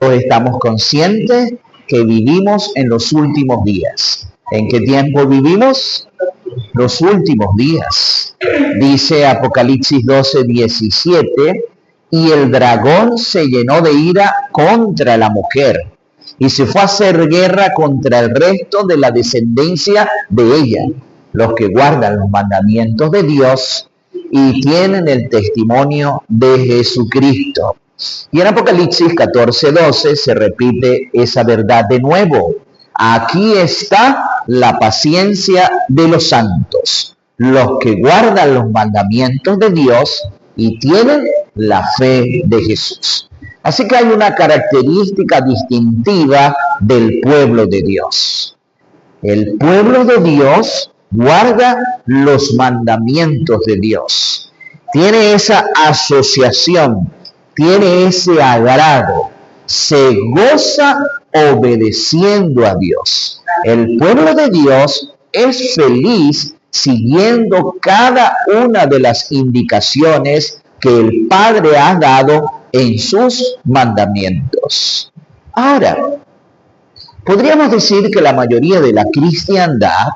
estamos conscientes que vivimos en los últimos días. ¿En qué tiempo vivimos? Los últimos días. Dice Apocalipsis 12:17, y el dragón se llenó de ira contra la mujer y se fue a hacer guerra contra el resto de la descendencia de ella, los que guardan los mandamientos de Dios y tienen el testimonio de Jesucristo. Y en Apocalipsis 14:12 se repite esa verdad de nuevo. Aquí está la paciencia de los santos, los que guardan los mandamientos de Dios y tienen la fe de Jesús. Así que hay una característica distintiva del pueblo de Dios. El pueblo de Dios guarda los mandamientos de Dios. Tiene esa asociación, tiene ese agrado, se goza obedeciendo a Dios. El pueblo de Dios es feliz siguiendo cada una de las indicaciones que el Padre ha dado en sus mandamientos. Ahora, podríamos decir que la mayoría de la cristiandad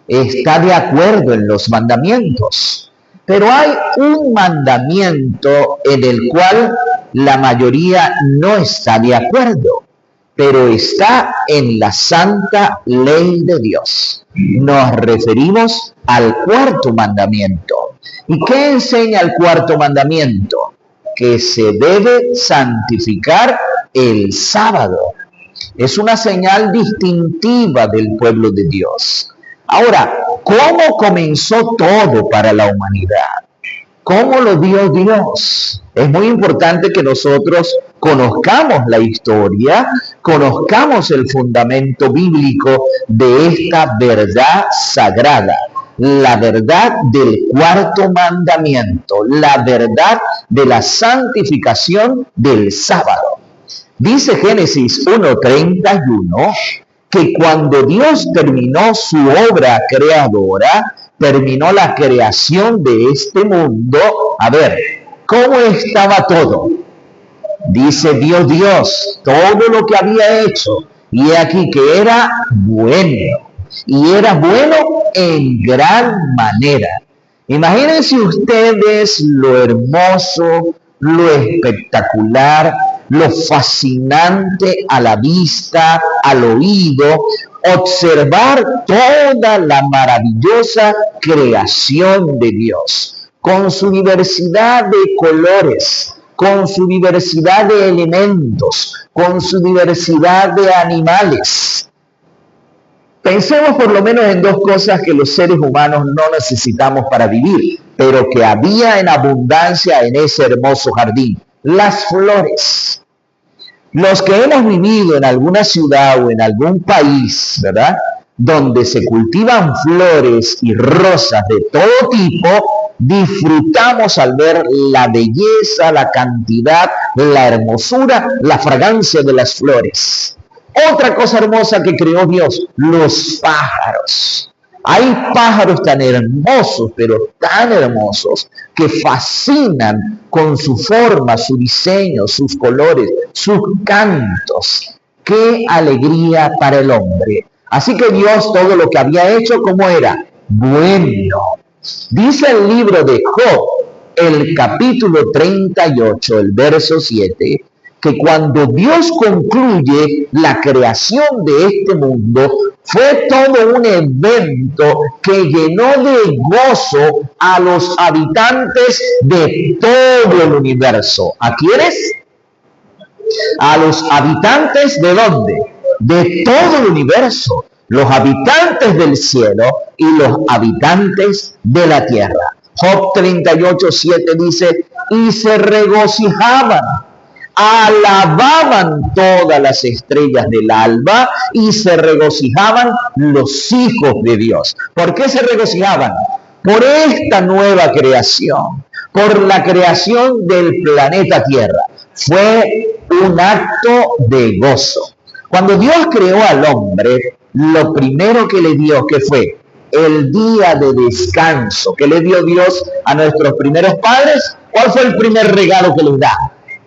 está de acuerdo en los mandamientos, pero hay un mandamiento en el cual la mayoría no está de acuerdo, pero está en la santa ley de Dios. Nos referimos al cuarto mandamiento. ¿Y qué enseña el cuarto mandamiento? Que se debe santificar el sábado. Es una señal distintiva del pueblo de Dios. Ahora, ¿cómo comenzó todo para la humanidad? ¿Cómo lo dio Dios? Es muy importante que nosotros conozcamos la historia, conozcamos el fundamento bíblico de esta verdad sagrada, la verdad del cuarto mandamiento, la verdad de la santificación del sábado. Dice Génesis 1:31 que cuando Dios terminó su obra creadora, terminó la creación de este mundo. A ver, ¿cómo estaba todo? Dice Dios, todo lo que había hecho, y he aquí que era bueno, y era bueno en gran manera. Imagínense ustedes lo hermoso, lo espectacular, lo fascinante a la vista, al oído, observar toda la maravillosa creación de Dios, con su diversidad de colores, con su diversidad de elementos, con su diversidad de animales. Pensemos por lo menos en dos cosas que los seres humanos no necesitamos para vivir, pero que había en abundancia en ese hermoso jardín: las flores. Los que hemos vivido en alguna ciudad o en algún país, ¿verdad?, donde se cultivan flores y rosas de todo tipo, disfrutamos al ver la belleza, la cantidad, la hermosura, la fragancia de las flores. Otra cosa hermosa que creó Dios: los pájaros. Hay pájaros tan hermosos, pero tan hermosos, que fascinan con su forma, su diseño, sus colores, sus cantos. ¡Qué alegría para el hombre! Así que Dios, todo lo que había hecho, ¿cómo era? Bueno. Dice el libro de Job, el capítulo 38, el verso 7, que cuando Dios concluye la creación de este mundo, fue todo un evento que llenó de gozo a los habitantes de todo el universo. ¿A quiénes? A los habitantes ¿de dónde? De todo el universo. Los habitantes del cielo y los habitantes de la tierra. Job 38:7 dice, y se regocijaban, alababan todas las estrellas del alba y se regocijaban los hijos de Dios. ¿Por qué se regocijaban? Por esta nueva creación, por la creación del planeta Tierra. Fue un acto de gozo. Cuando Dios creó al hombre, lo primero que le dio, ¿qué fue? El día de descanso que le dio Dios a nuestros primeros padres. ¿Cuál fue el primer regalo que les da?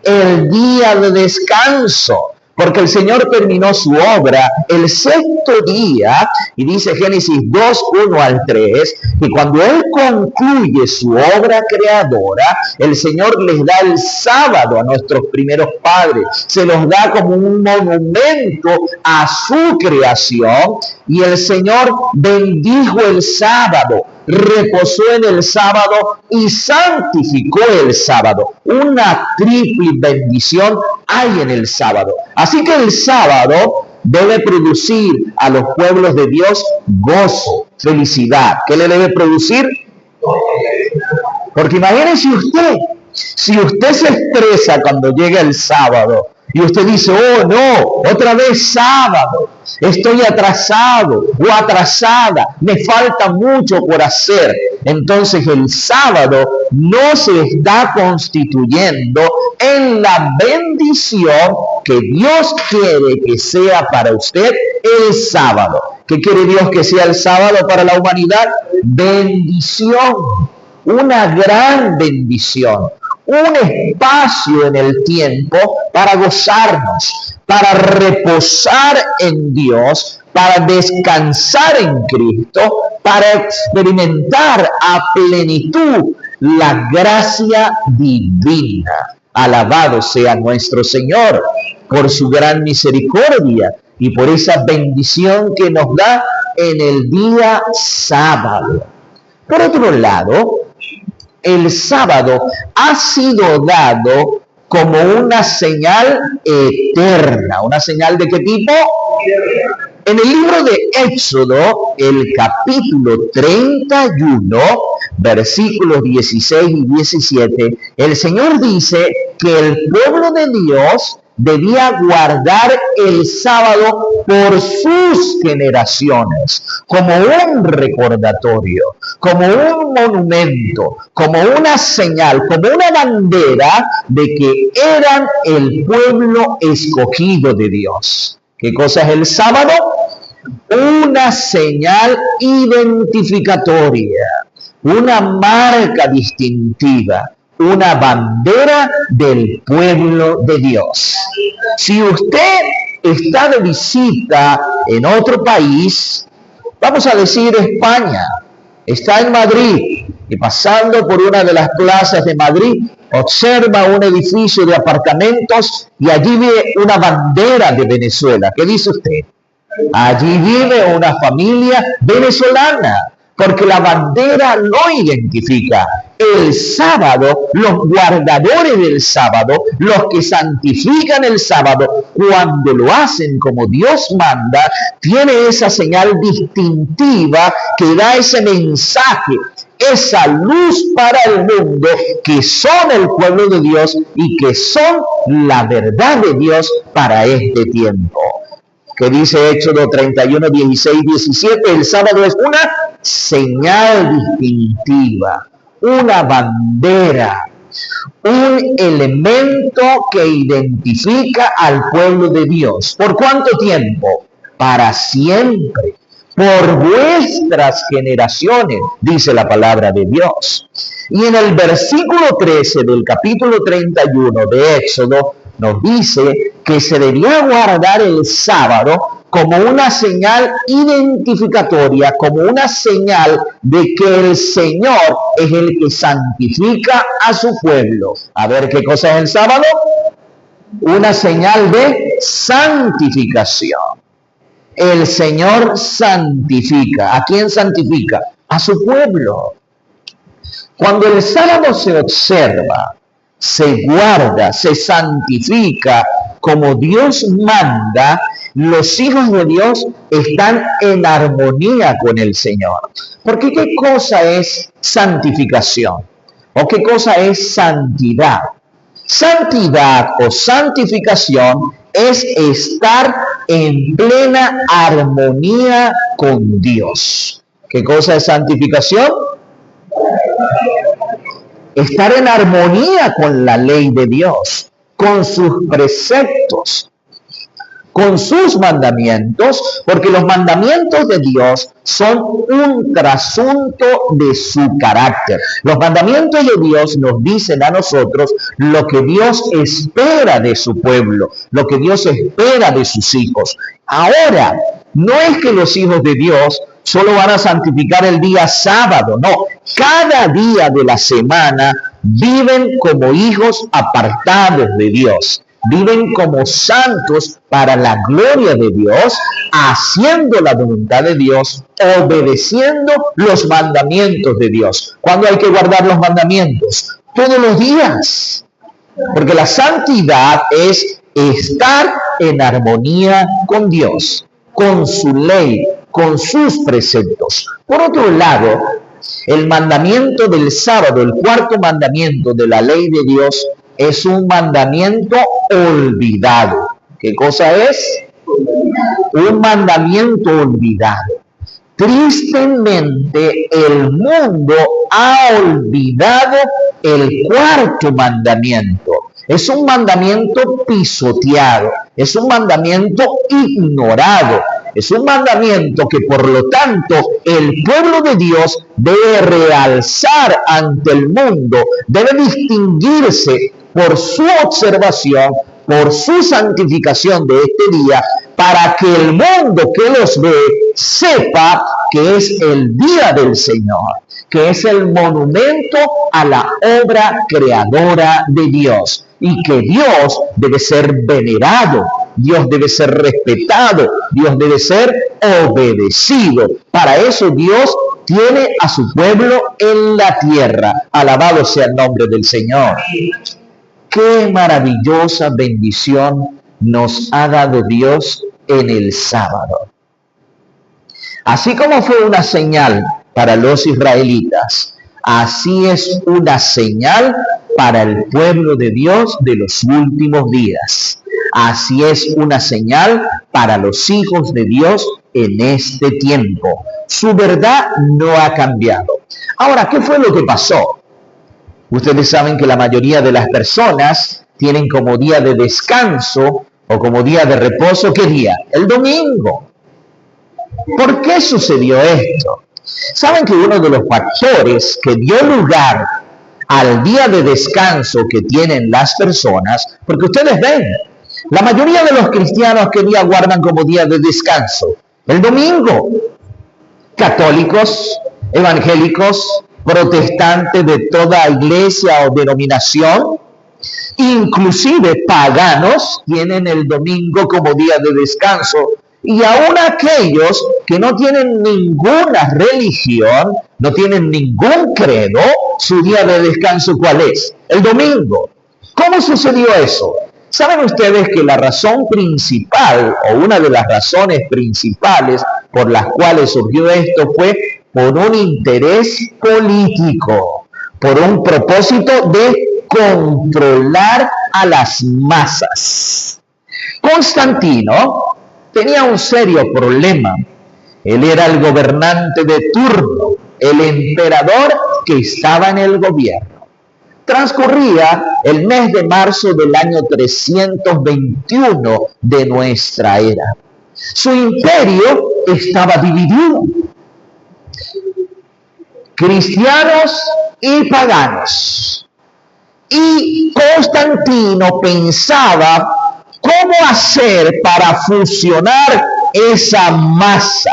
El día de descanso. porque el Señor terminó su obra el sexto día, y dice Génesis 2, 1 al 3, que cuando Él concluye su obra creadora, el Señor les da el sábado a nuestros primeros padres, se los da como un monumento a su creación, y el Señor bendijo el sábado, reposó en el sábado y santificó el sábado. Una triple bendición hay en el sábado. Así que el sábado debe producir a los pueblos de Dios gozo, felicidad. ¿Qué le debe producir? Porque imagínese usted, si usted se estresa cuando llega el sábado y usted dice, oh no, otra vez sábado, estoy atrasado o atrasada, me falta mucho por hacer. Entonces el sábado no se está constituyendo en la bendición que Dios quiere que sea para usted el sábado. ¿Qué quiere Dios que sea el sábado para la humanidad? Bendición, una gran bendición. Un espacio en el tiempo para gozarnos, para reposar en Dios, para descansar en Cristo, para experimentar a plenitud la gracia divina. Alabado sea nuestro Señor por su gran misericordia y por esa bendición que nos da en el día sábado. Por otro lado, el sábado ha sido dado como una señal eterna. ¿Una señal de qué tipo? En el libro de Éxodo, el capítulo 31, versículos 16 y 17, el Señor dice que el pueblo de Dios debía guardar el sábado por sus generaciones, como un recordatorio, como un monumento, como una señal, como una bandera de que eran el pueblo escogido de Dios. ¿Qué cosa es el sábado? Una señal identificatoria, una marca distintiva, una bandera del pueblo de Dios. Si usted está de visita en otro país, vamos a decir España, está en Madrid y pasando por una de las plazas de Madrid, observa un edificio de apartamentos y allí ve una bandera de Venezuela. ¿Qué dice usted? Allí vive una familia venezolana, porque la bandera lo identifica. El sábado, los guardadores del sábado, los que santifican el sábado, cuando lo hacen como Dios manda, tiene esa señal distintiva que da ese mensaje, esa luz para el mundo, que son el pueblo de Dios y que son la verdad de Dios para este tiempo. Que dice Éxodo 31, 16, 17, el sábado es una señal distintiva, una bandera, un elemento que identifica al pueblo de Dios. ¿Por cuánto tiempo? Para siempre, por vuestras generaciones, dice la palabra de Dios. Y en el versículo 13 del capítulo 31 de Éxodo, nos dice que se debía guardar el sábado como una señal identificatoria, como una señal de que el Señor es el que santifica a su pueblo. A ver, ¿qué cosa es el sábado? Una señal de santificación. El Señor santifica. ¿A quién santifica? A su pueblo. Cuando el sábado se observa, se guarda, se santifica como Dios manda, los hijos de Dios están en armonía con el Señor. Porque ¿qué cosa es santificación? ¿O qué cosa es santidad? Santidad o santificación es estar en plena armonía con Dios. ¿Qué cosa es santificación? Estar en armonía con la ley de Dios, con sus preceptos. con sus mandamientos, porque los mandamientos de Dios son un trasunto de su carácter. Los mandamientos de Dios nos dicen a nosotros lo que Dios espera de su pueblo, lo que Dios espera de sus hijos. Ahora, no es que los hijos de Dios solo van a santificar el día sábado, no. Cada día de la semana viven como hijos apartados de Dios. Viven como santos para la gloria de Dios, haciendo la voluntad de Dios, obedeciendo los mandamientos de Dios. ¿Cuándo hay que guardar los mandamientos? Todos los días. Porque la santidad es estar en armonía con Dios, con su ley, con sus preceptos. Por otro lado, el mandamiento del sábado, el cuarto mandamiento de la ley de Dios, es un mandamiento olvidado. ¿Qué cosa es? Un mandamiento olvidado. Tristemente, el mundo ha olvidado el cuarto mandamiento. Es un mandamiento pisoteado, es un mandamiento ignorado, es un mandamiento que por lo tanto el pueblo de Dios debe realzar ante el mundo, debe distinguirse por su observación, por su santificación de este día, para que el mundo que los ve sepa que es el día del Señor, que es el monumento a la obra creadora de Dios, y que Dios debe ser venerado, Dios debe ser respetado, Dios debe ser obedecido. Para eso Dios tiene a su pueblo en la tierra. Alabado sea el nombre del Señor. Qué maravillosa bendición nos ha dado Dios en el sábado. Así como fue una señal para los israelitas, así es una señal para el pueblo de Dios de los últimos días. Así es una señal para los hijos de Dios en este tiempo. Su verdad no ha cambiado. Ahora, ¿qué fue lo que pasó? Ustedes saben que la mayoría de las personas tienen como día de descanso o como día de reposo, ¿qué día? El domingo. ¿Por qué sucedió esto? Saben que uno de los factores que dio lugar al día de descanso que tienen las personas, porque ustedes ven, la mayoría de los cristianos, ¿qué día guardan como día de descanso? El domingo. Católicos, evangélicos, protestantes de toda iglesia o denominación, inclusive paganos, tienen el domingo como día de descanso. Y aún aquellos que no tienen ninguna religión, no tienen ningún credo, su día de descanso, ¿cuál es? El domingo. ¿Cómo sucedió eso? ¿Saben ustedes que la razón principal, o una de las razones principales por las cuales surgió esto, fue por un interés político, por un propósito de controlar a las masas? Constantino tenía un serio problema. Él era el gobernante de turno, el emperador que estaba en el gobierno. Transcurría el mes de marzo del año 321 de nuestra era. Su imperio estaba dividido. Cristianos y paganos. Y Constantino pensaba cómo hacer para fusionar esa masa.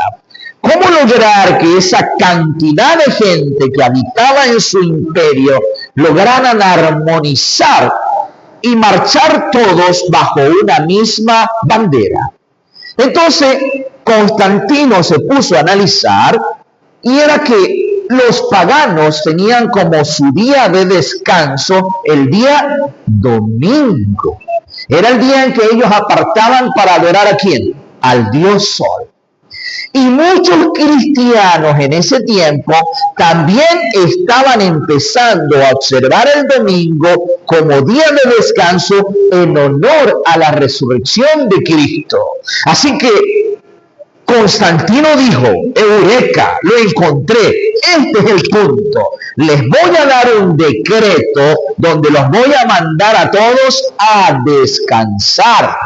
¿Cómo lograr que esa cantidad de gente que habitaba en su imperio lograran armonizar y marchar todos bajo una misma bandera? Entonces, Constantino se puso a analizar y era que los paganos tenían como su día de descanso el día domingo. Era el día en que ellos apartaban para adorar ¿a quién? Al Dios Sol. Y muchos cristianos en ese tiempo también estaban empezando a observar el domingo como día de descanso en honor a la resurrección de Cristo. Así que Constantino dijo, eureka, lo encontré, este es el punto. Les voy a dar un decreto donde los voy a mandar a todos a descansar.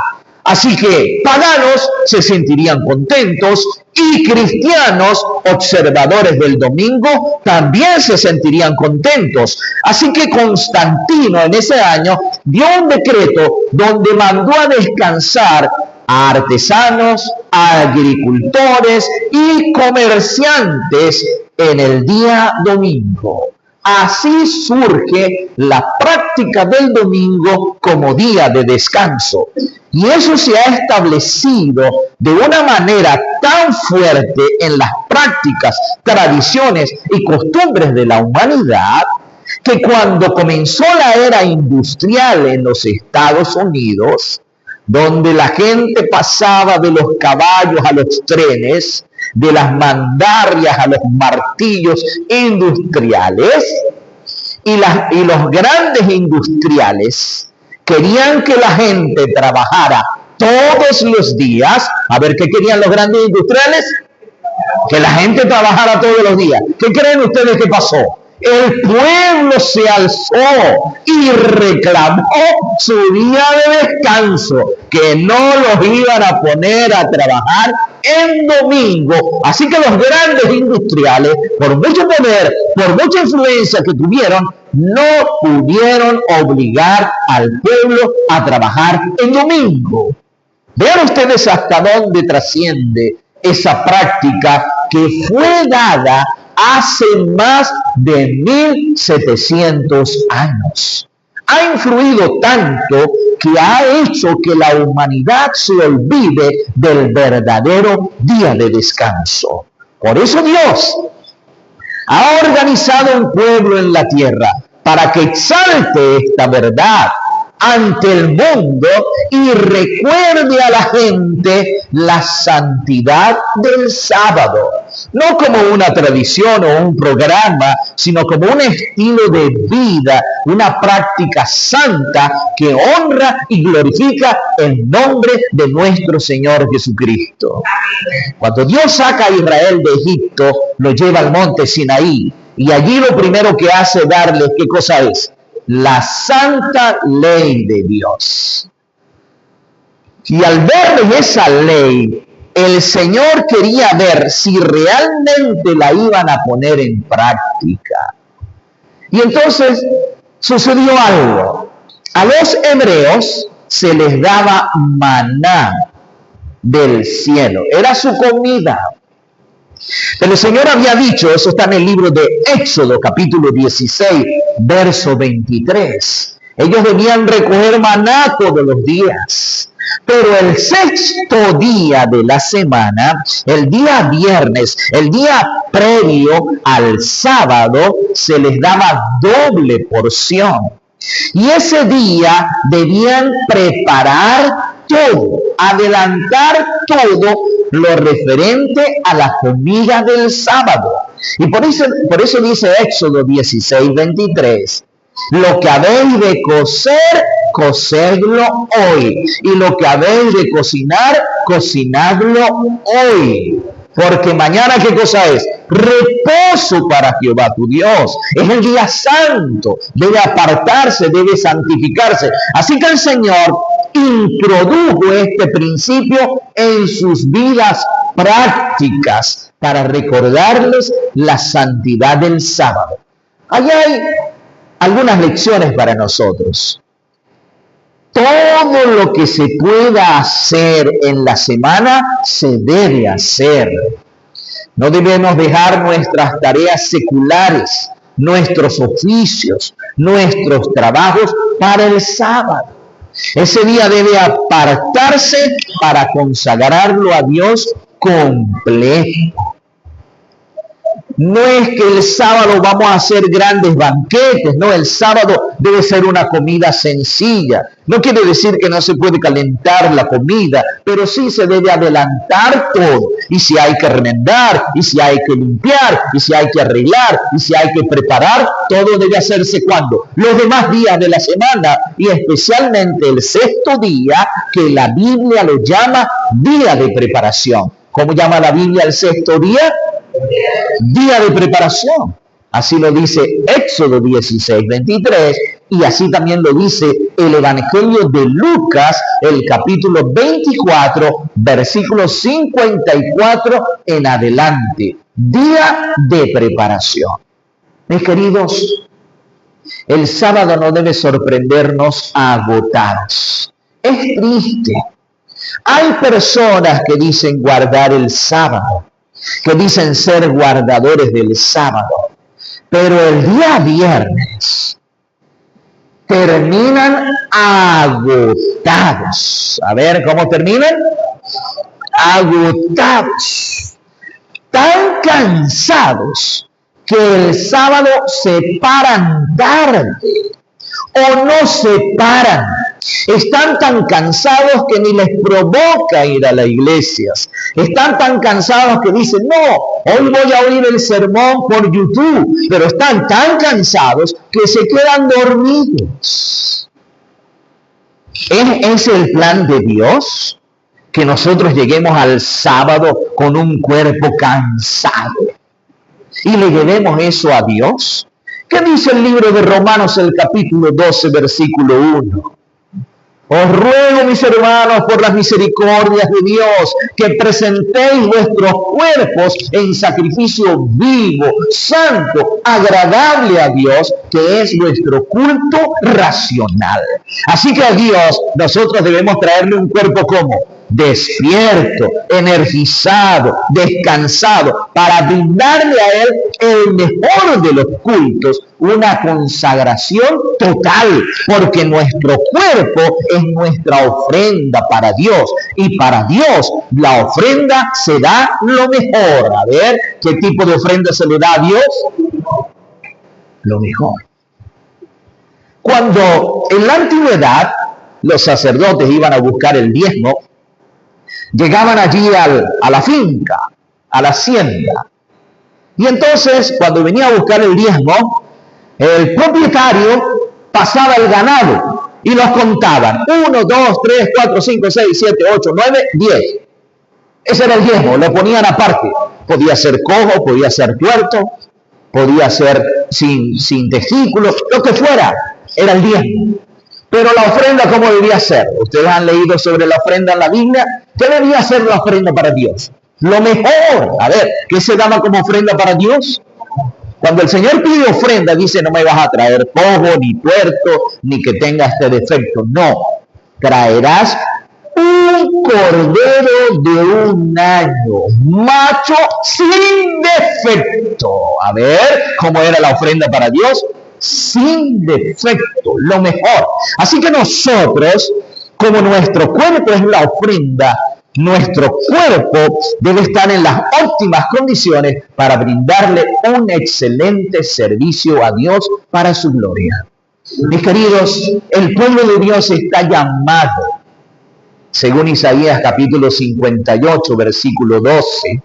Así que paganos se sentirían contentos y cristianos, observadores del domingo, también se sentirían contentos. Así que Constantino en ese año dio un decreto donde mandó a descansar a artesanos, a agricultores y comerciantes en el día domingo. Así surge la práctica del domingo como día de descanso. Y eso se ha establecido de una manera tan fuerte en las prácticas, tradiciones y costumbres de la humanidad, que cuando comenzó la era industrial en los Estados Unidos, donde la gente pasaba de los caballos a los trenes, de las mandarias a los martillos industriales, y los grandes industriales querían que la gente trabajara todos los días. A ver, ¿qué querían los grandes industriales? Que la gente trabajara todos los días. ¿Qué creen ustedes que pasó? El pueblo se alzó y reclamó su día de descanso, que no los iban a poner a trabajar en domingo. Así que los grandes industriales, por mucho poder, por mucha influencia que tuvieron, no pudieron obligar al pueblo a trabajar en domingo. Vean ustedes hasta dónde trasciende esa práctica que fue dada hace más de 1700 años. Ha influido tanto que ha hecho que la humanidad se olvide del verdadero día de descanso. Por eso Dios ha organizado un pueblo en la tierra para que exalte esta verdad ante el mundo y recuerde a la gente la santidad del sábado, no como una tradición o un programa, sino como un estilo de vida, una práctica santa que honra y glorifica el nombre de nuestro Señor Jesucristo. Cuando Dios saca a Israel de Egipto, lo lleva al monte Sinaí, y allí lo primero que hace es darles, ¿qué cosa es? La santa ley de Dios. Y al ver esa ley, el Señor quería ver si realmente la iban a poner en práctica. Y entonces sucedió algo. A los hebreos se les daba maná del cielo. Era su comida. Pero el Señor había dicho, eso está en el libro de Éxodo, capítulo 16, verso 23. Ellos debían recoger maná todos los días. Pero el sexto día de la semana, el día viernes, el día previo al sábado, se les daba doble porción. Y ese día debían preparar todo, adelantar todo lo referente a la comida del sábado. Y por eso dice Éxodo 16, 23, lo que habéis de cocer, cocedlo hoy. Y lo que habéis de cocinar, cocinadlo hoy. Porque mañana, ¿qué cosa es? Reposo para Jehová tu Dios. Es el día santo. Debe apartarse, debe santificarse. Así que el Señor introdujo este principio en sus vidas prácticas para recordarles la santidad del sábado. Allá hay algunas lecciones para nosotros. Todo lo que se pueda hacer en la semana se debe hacer. No debemos dejar nuestras tareas seculares, nuestros oficios, nuestros trabajos para el sábado. Ese día debe apartarse para consagrarlo a Dios completo. No es que el sábado vamos a hacer grandes banquetes, no, el sábado debe ser una comida sencilla. No quiere decir que no se puede calentar la comida, pero sí se debe adelantar todo. Y si hay que remendar, y si hay que limpiar, y si hay que arreglar, y si hay que preparar, todo debe hacerse ¿cuándo? Los demás días de la semana, y especialmente el sexto día, que la Biblia lo llama día de preparación. ¿Cómo llama la Biblia el sexto día? Día de preparación. Así lo dice Éxodo 16, 23, y así también lo dice el Evangelio de Lucas, el capítulo 24, versículos 54 en adelante. Día de preparación. Mis queridos, el sábado no debe sorprendernos agotados. Es triste. Hay personas que dicen guardar el sábado, que dicen ser guardadores del sábado, pero el día viernes terminan agotados. A ver, ¿cómo terminan? Agotados. Tan cansados que el sábado se paran tarde o no se paran. Están tan cansados que ni les provoca ir a las iglesias. Están tan cansados que dicen, no, hoy voy a oír el sermón por YouTube. Pero están tan cansados que se quedan dormidos. ¿Es el plan de Dios que nosotros lleguemos al sábado con un cuerpo cansado y le llevemos eso a Dios? ¿Qué dice el libro de Romanos, el capítulo 12, versículo 1? Os ruego, mis hermanos, por las misericordias de Dios, que presentéis vuestros cuerpos en sacrificio vivo, santo, agradable a Dios, que es vuestro culto racional. Así que a Dios nosotros debemos traerle un cuerpo como despierto, energizado, descansado, para brindarle a Él el mejor de los cultos, una consagración total, porque nuestro cuerpo es nuestra ofrenda para Dios, y para Dios la ofrenda se da lo mejor. A ver, ¿qué tipo de ofrenda se le da a Dios? Lo mejor. Cuando en la antigüedad los sacerdotes iban a buscar el diezmo, llegaban allí a la finca, a la hacienda. Y entonces, cuando venía a buscar el diezmo, el propietario pasaba el ganado y los contaban. 1, 2, 3, 4, 5, 6, 7, 8, 9, 10. Ese era el diezmo, lo ponían aparte. Podía ser cojo, podía ser tuerto, podía ser sin testículos, lo que fuera, era el diezmo. Pero la ofrenda, ¿cómo debía ser? Ustedes han leído sobre la ofrenda en la Biblia. ¿Qué debía ser la ofrenda para Dios? Lo mejor. A ver, ¿qué se daba como ofrenda para Dios? Cuando el Señor pide ofrenda, dice, no me vas a traer cojo, ni tuerto, ni que tenga este defecto. No, traerás un cordero de 1 año, macho sin defecto. A ver, ¿cómo era la ofrenda para Dios? Sin defecto, lo mejor. Así que nosotros, como nuestro cuerpo es la ofrenda, nuestro cuerpo debe estar en las óptimas condiciones para brindarle un excelente servicio a Dios para su gloria. Mis queridos, el pueblo de Dios está llamado, según Isaías capítulo 58, versículo 12,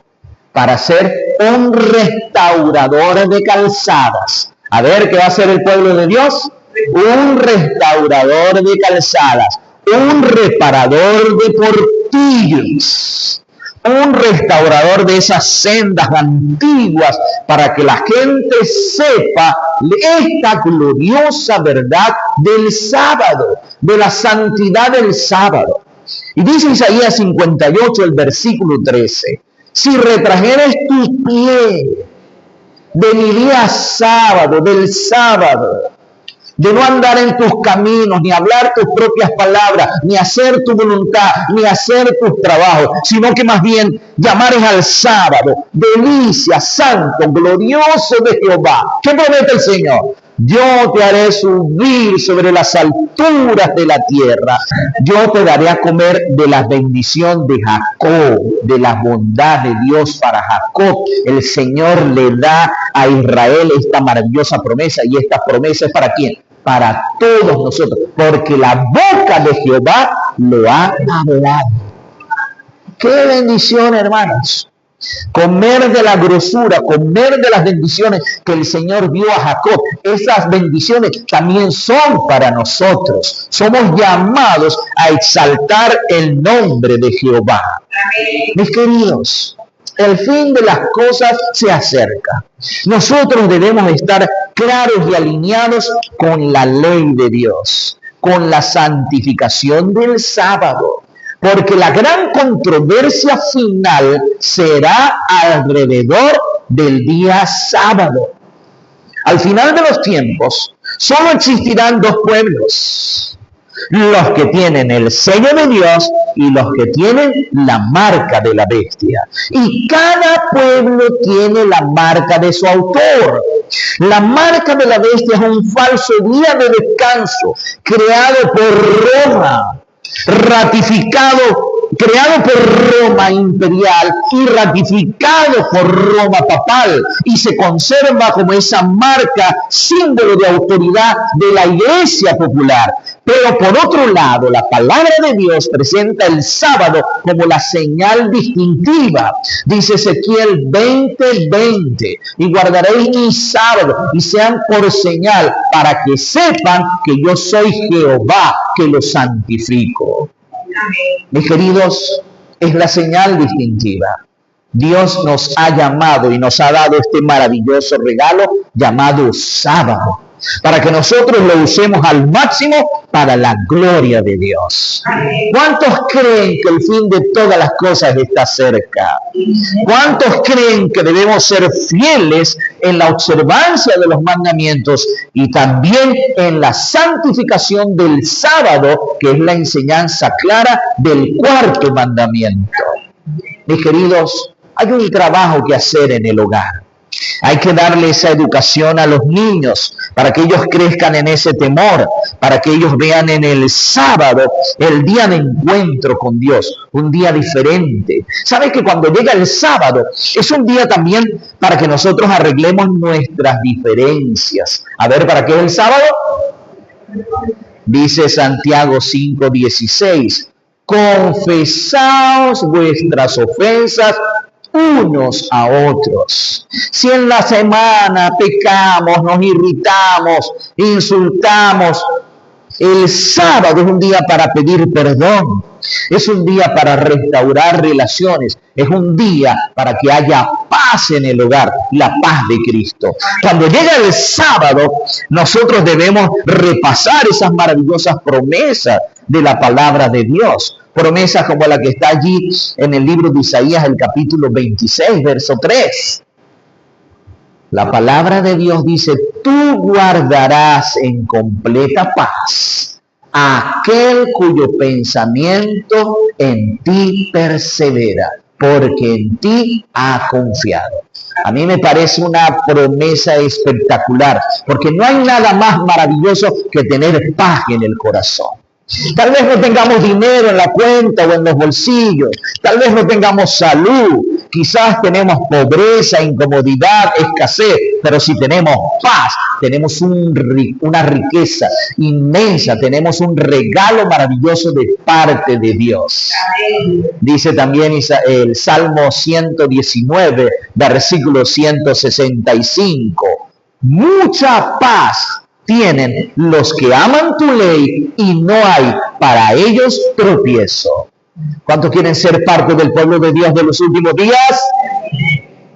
para ser un restaurador de calzadas. A ver, ¿qué va a hacer el pueblo de Dios? Un restaurador de calzadas, un reparador de portillos, un restaurador de esas sendas antiguas para que la gente sepa esta gloriosa verdad del sábado, de la santidad del sábado. Y dice Isaías 58, el versículo 13, si retrajeres tus pies de mi día sábado, del sábado, de no andar en tus caminos, ni hablar tus propias palabras, ni hacer tu voluntad, ni hacer tus trabajos, sino que más bien llamares al sábado, delicia, santo, glorioso de Jehová. ¿Qué promete el Señor? Yo te haré subir sobre las alturas de la tierra. Yo te daré a comer de la bendición de Jacob, de la bondad de Dios para Jacob. El Señor le da a Israel esta maravillosa promesa, y esta promesa es ¿para quién? Para todos nosotros, porque la boca de Jehová lo ha hablado. ¡Qué bendición, hermanos! Comer de la grosura, comer de las bendiciones que el Señor dio a Jacob. Esas bendiciones también son para nosotros. Somos llamados a exaltar el nombre de Jehová. Amén. Mis queridos, el fin de las cosas se acerca. Nosotros debemos estar claros y alineados con la ley de Dios. con la santificación del sábado, porque la gran controversia final será alrededor del día sábado. Al final de los tiempos, solo existirán dos pueblos: los que tienen el sello de Dios y los que tienen la marca de la bestia. Y cada pueblo tiene la marca de su autor. La marca de la bestia es un falso día de descanso creado por Roma, creado por Roma imperial y ratificado por Roma papal, y se conserva como esa marca, símbolo de autoridad de la Iglesia popular. Pero por otro lado, la palabra de Dios presenta el sábado como la señal distintiva. Dice Ezequiel 20:20, y guardaréis mi sábado y sean por señal, para que sepan que yo soy Jehová, que los santifico. Mis queridos, es la señal distintiva. Dios nos ha llamado y nos ha dado este maravilloso regalo llamado sábado, para que nosotros lo usemos al máximo para la gloria de Dios. ¿Cuántos creen que el fin de todas las cosas está cerca? ¿Cuántos creen que debemos ser fieles en la observancia de los mandamientos y también en la santificación del sábado, que es la enseñanza clara del cuarto mandamiento? Mis queridos, hay un trabajo que hacer en el hogar. Hay que darle esa educación a los niños para que ellos crezcan en ese temor, para que ellos vean en el sábado el día de encuentro con Dios, un día diferente. ¿Sabes que cuando llega el sábado es un día también para que nosotros arreglemos nuestras diferencias? A ver, ¿para qué es el sábado? Dice Santiago 5:16, confesaos vuestras ofensas unos a otros. Si en la semana pecamos, nos irritamos, insultamos, el sábado es un día para pedir perdón, es un día para restaurar relaciones, es un día para que haya paz en el hogar, la paz de Cristo. Cuando llega el sábado, nosotros debemos repasar esas maravillosas promesas de la palabra de Dios. Promesas como la que está allí en el libro de Isaías, el capítulo 26, verso 3. La palabra de Dios dice, tú guardarás en completa paz a aquel cuyo pensamiento en ti persevera, porque en ti ha confiado. A mí me parece una promesa espectacular, porque no hay nada más maravilloso que tener paz en el corazón. Tal vez no tengamos dinero en la cuenta o en los bolsillos, tal vez no tengamos salud, quizás tenemos pobreza, incomodidad, escasez, pero si tenemos paz, tenemos una riqueza inmensa, tenemos un regalo maravilloso de parte de Dios. Dice también el Salmo 119, versículo 165, mucha paz tienen los que aman tu ley y no hay para ellos tropiezo. ¿Cuántos quieren ser parte del pueblo de Dios de los últimos días?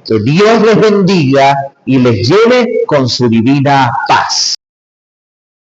Que Dios les bendiga y les lleve con su divina paz.